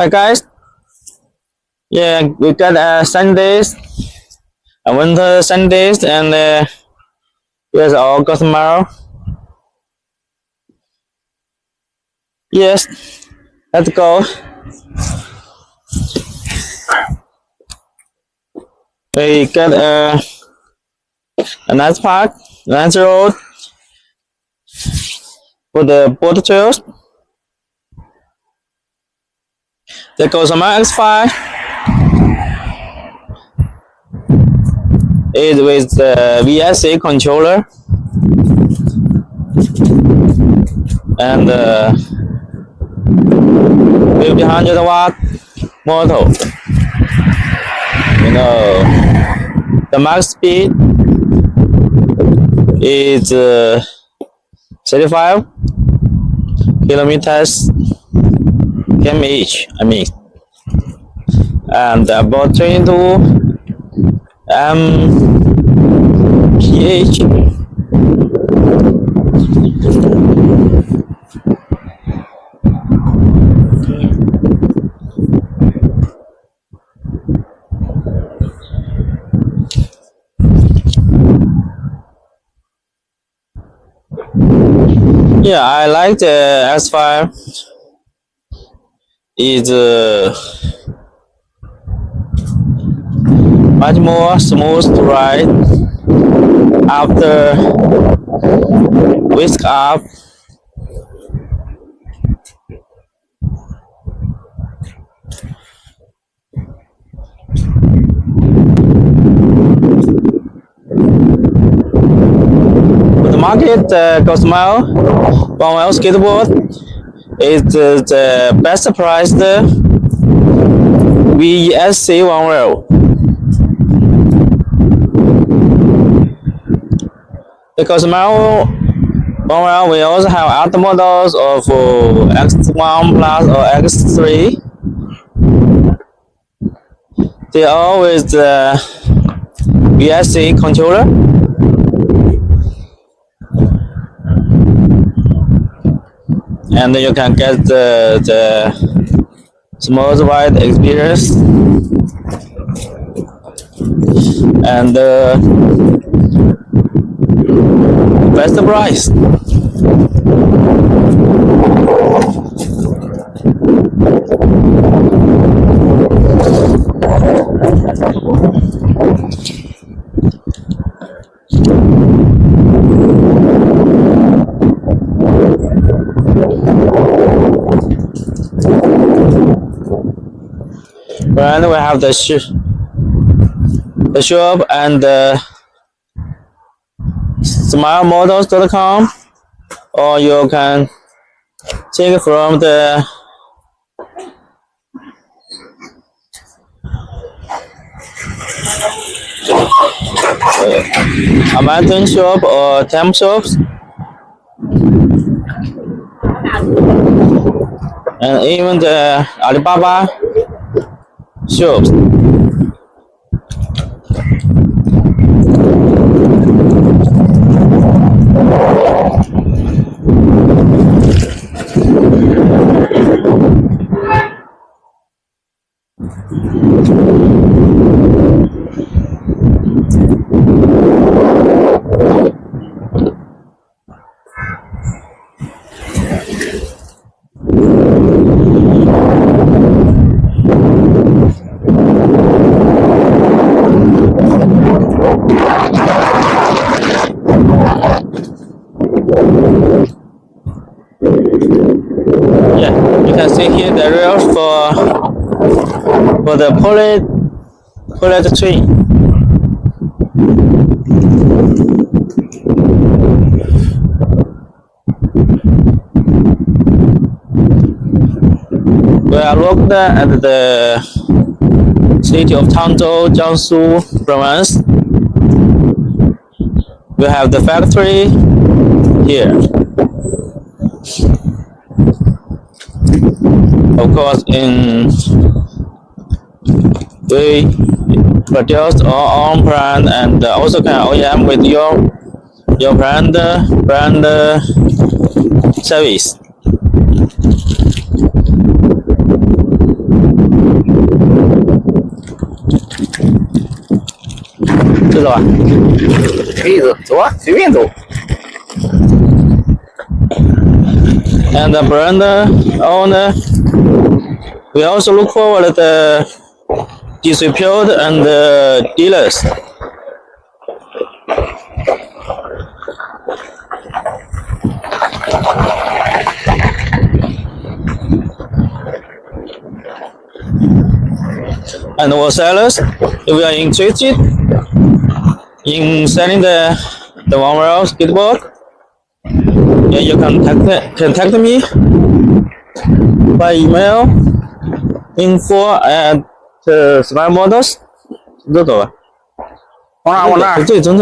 Hi guys, yeah, we got Sundays, winter Sundays, and here's our Gosmilo. Yes, let's go. We got a nice park, nice road for the boat trails. The Gosmilo X5 is with the VESC controller and 1500-watt motor. You know, the max speed is 35 kilometers km/h. And about 22 mph. Yeah, I like the X5. It's much more smooth to ride after whisk up. For the market, Gosmilo onewheel skateboard is the best priced VESC onewheel. The Gosmilo onewheel we also have other models of X1 Plus or X3. They are with the VESC controller. And you can get the smooth ride experience and best price. And we have the shop and smartmodels.com, or you can check from the Amazon shop or temp shops, and even the Alibaba shops. Yeah, you can see here the rails for the pullet tree. We are located at the city of Changzhou, Jiangsu province. We have the factory here. Of course, we produce our own brand and also can OEM with your brand service. 着走啊？可以走，走啊，随便走。And the brand owner, we also look forward the distributor and the dealers. And wholesalers, if you are interested in selling the one-wheel skateboard, yeah, you can contact me by email info@supplier models. 这走吧，往哪？往哪？这里走。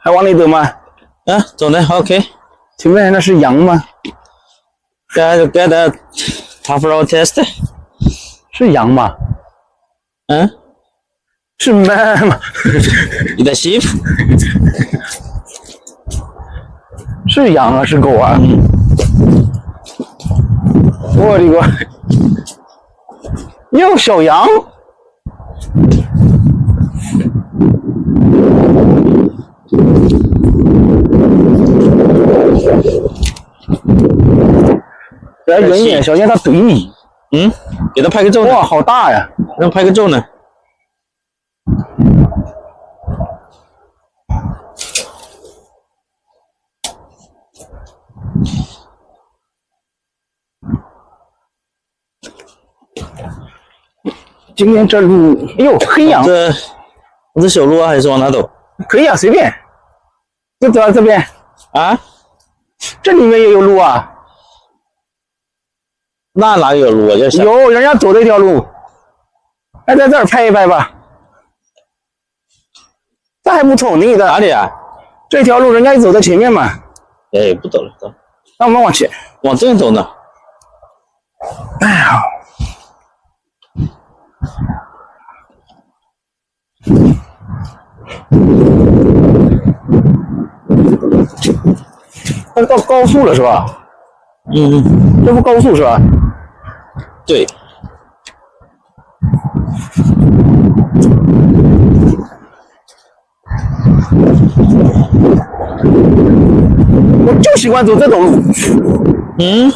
还往里走吗？啊，走的 OK。前面那是羊吗？ Get a tough road test。是羊吗？嗯，是 man 吗？你的 sheep 是羊啊，是狗啊？我的个！哟，小羊。来远一点，小心它怼你。嗯，给他拍个照。哇，好大呀！让拍个照呢。今天这路，哎呦，黑羊。这小路啊，还是往哪走？可以啊，随便。就走到这边。啊？这里面也有路啊。那哪有路啊？有，人家走的一条路。那在这儿拍一拍吧。这还不错，你的哪里啊？这条路人家就走在前面嘛。哎，不走了，走。那我们往前，往这边走呢。哎呀。这到高速了是吧？嗯，这不高速是吧？对。我就喜欢走这种路。嗯。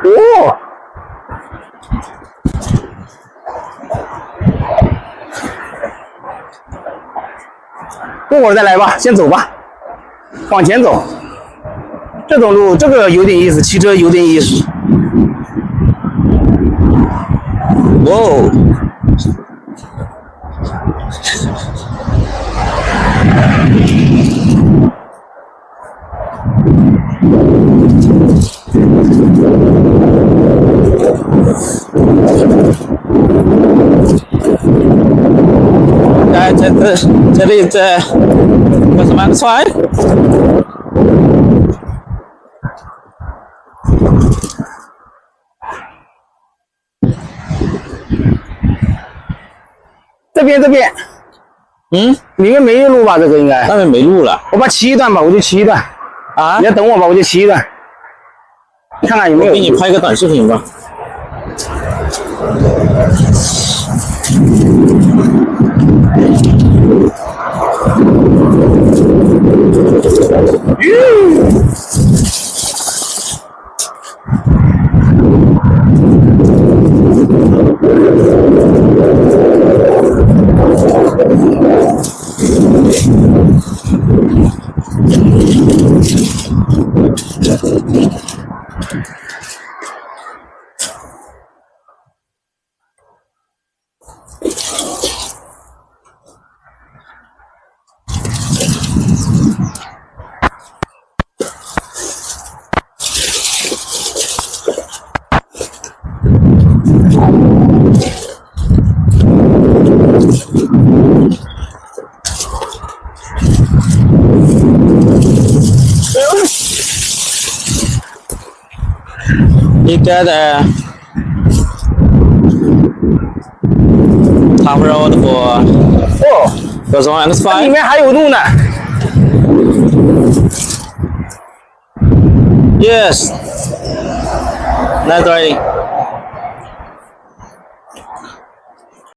哦，过会儿再来吧，先走吧，往前走。这种路，这个有点意思，骑车有点意思。哦。这里在叫什么 X5？ 这边，里面没路吧？这个应该那边没路了。我把骑一段吧，我就骑一段。啊？你要等我吧，我就骑一段，看看有没有。我给你拍个短视频吧。You get a top road for 哦， Gosmilo 里 X5. 面还有路呢。Yes. Nice riding.